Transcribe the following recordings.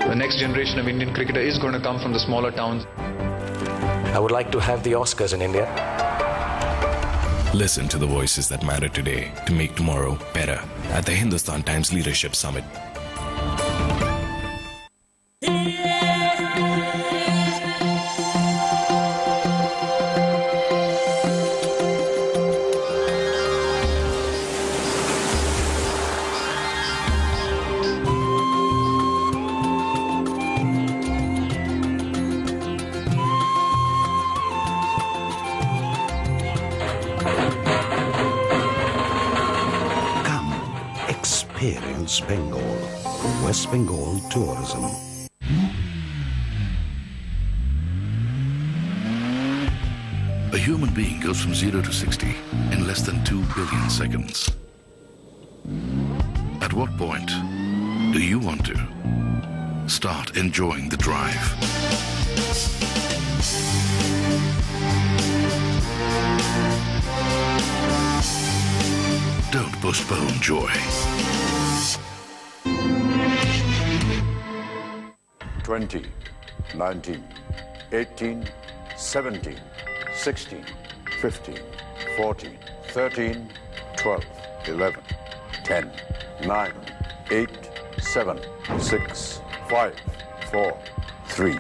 The next generation of Indian cricketer is going to come from the smaller towns. I would like to have the Oscars in India. Listen to the voices that matter today to make tomorrow better at the Hindustan Times Leadership Summit. Experience Bengal. West Bengal Tourism. A human being goes from 0 to 60 in less than 2 billion seconds. At what point do you want to start enjoying the drive? Don't postpone joy. 20, 19, 18, 17, 16, 15, 14, 13, 12, 11, 10, 9, 8, 7, 6, 5, 4, 3,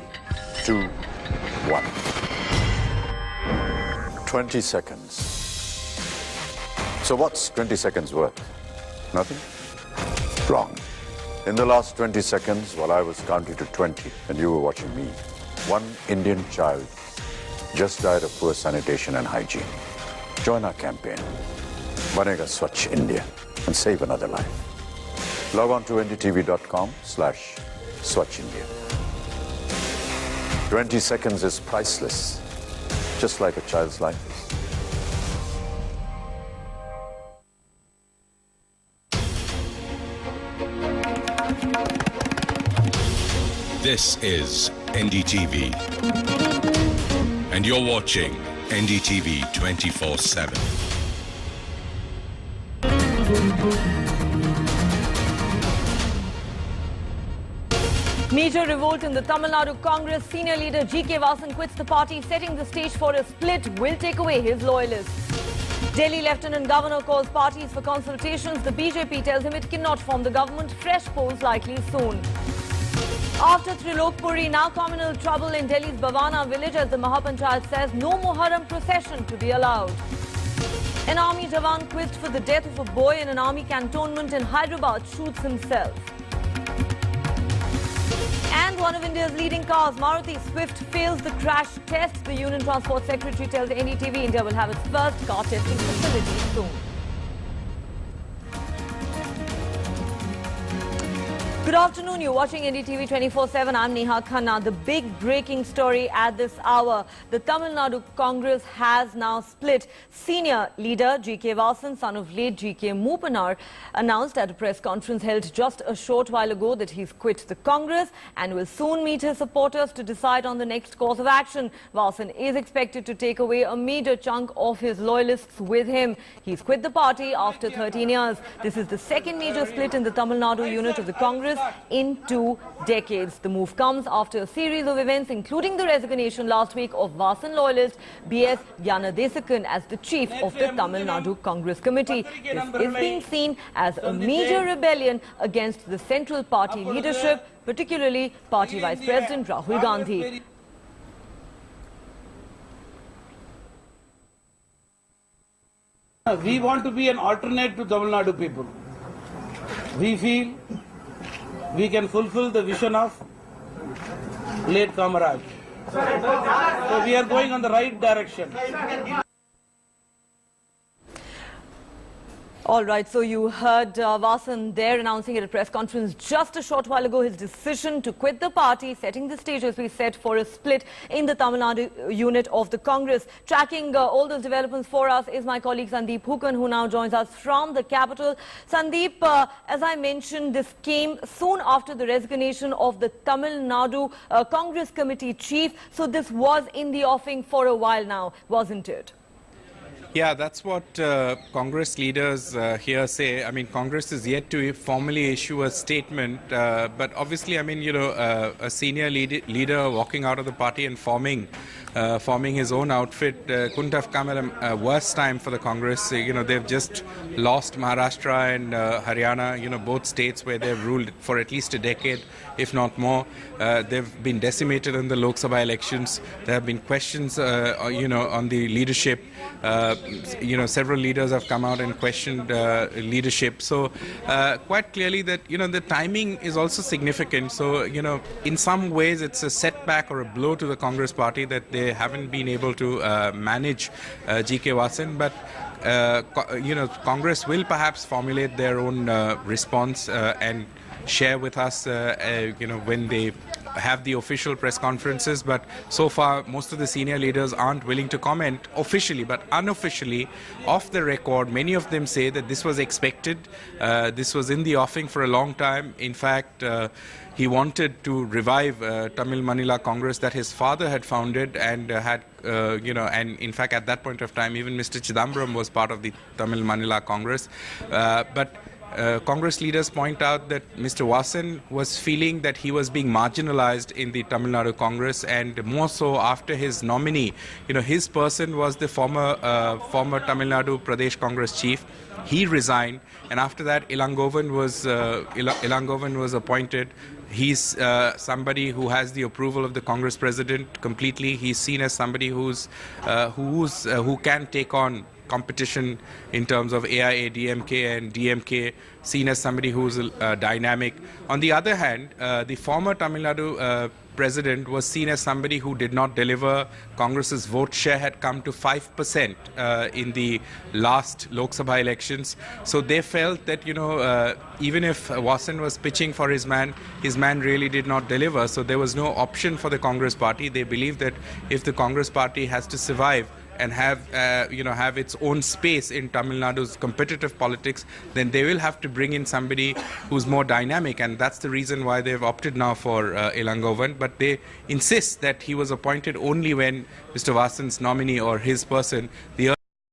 2, 1. 20 seconds. So what's 20 seconds worth? Nothing? Wrong. In the last 20 seconds, while I was counting to 20 and you were watching me, one Indian child just died of poor sanitation and hygiene. Join our campaign, Banega Swachh India, and save another life. Log on to ndtv.com/Swachh India. 20 seconds is priceless, just like a child's life is. This is NDTV, and you're watching NDTV 24/7. Major revolt in the Tamil Nadu Congress. Senior leader G K Vasan quits the party, setting the stage for a split will take away his loyalists. Delhi Lieutenant Governor calls parties for consultations. The BJP tells him it cannot form the government. Fresh polls likely soon. After Trilokpuri, now communal trouble in Delhi's Bhavana village as the Mahapanchayat says no Muharram procession to be allowed. An army jawan quizzed for the death of a boy in an army cantonment in Hyderabad shoots himself. And one of India's leading cars, Maruti Swift, fails the crash test. The Union Transport Secretary tells NDTV India will have its first car testing facility soon. Good afternoon, you're watching NDTV 24/7. I'm Neha Khanna. The big breaking story at this hour. The Tamil Nadu Congress has now split. Senior leader G K Vasan, son of late G K Moopanar, announced at a press conference held just a short while ago that he's quit the Congress and will soon meet his supporters to decide on the next course of action. Vasan is expected to take away a major chunk of his loyalists with him. He's quit the party after 13 years. This is the second major split in the Tamil Nadu unit of the Congress in 2 decades. The move comes after a series of events, including the resignation last week of Vasan loyalist B.S. Yanadesakan as the chief of the Tamil Nadu Congress Committee. This is being seen as a major rebellion against the central party leadership, particularly party vice president Rahul Gandhi. We want to be an alternate to Tamil Nadu people. We feel we can fulfill the vision of late Kamaraj. So we are going on the right direction. All right, so you heard Vasan there announcing at a press conference just a short while ago his decision to quit the party, setting the stage, as we said, for a split in the Tamil Nadu unit of the Congress. Tracking all those developments for us is my colleague Sandeep Hukan, who now joins us from the capital. Sandeep, as I mentioned, this came soon after the resignation of the Tamil Nadu Congress Committee chief. So this was in the offing for a while now, wasn't it? Yeah, that's what Congress leaders here say. I mean, Congress is yet to formally issue a statement, but obviously, I mean, a senior leader walking out of the party and forming his own outfit couldn't have come at a worse time for the Congress. They've just lost Maharashtra and Haryana, both states where they've ruled for at least a decade, if not more. They've been decimated in the Lok Sabha elections. There have been questions, on the leadership. Several leaders have come out and questioned leadership. So quite clearly that, the timing is also significant. So, in some ways it's a setback or a blow to the Congress party that they haven't been able to manage G K Vasan. But Congress will perhaps formulate their own response and share with us, when they have the official press conferences. But so far, most of the senior leaders aren't willing to comment officially, but unofficially, off the record, many of them say that this was expected. This was in the offing for a long time. In fact, he wanted to revive Tamil Manila Congress that his father had founded and and in fact, at that point of time, even Mr. Chidambaram was part of the Tamil Manila Congress. But Congress leaders point out that Mr. Vasan was feeling that he was being marginalized in the Tamil Nadu Congress, and more so after his nominee. His person was the former Tamil Nadu Pradesh Congress chief. He resigned, and after that, Ilangovan was appointed. He's somebody who has the approval of the Congress president completely. He's seen as somebody who can take on competition in terms of AIA, DMK and DMK, seen as somebody who's dynamic. On the other hand, the former Tamil Nadu president was seen as somebody who did not deliver. Congress's vote share had come to 5% in the last Lok Sabha elections. So they felt that, even if Vasan was pitching for his man really did not deliver. So there was no option for the Congress party. They believe that if the Congress party has to survive and have its own space in Tamil Nadu's competitive politics, then they will have to bring in somebody who's more dynamic, and that's the reason why they've opted now for Ilangovan. But they insist that he was appointed only when Mr. Vasan's nominee or his person, the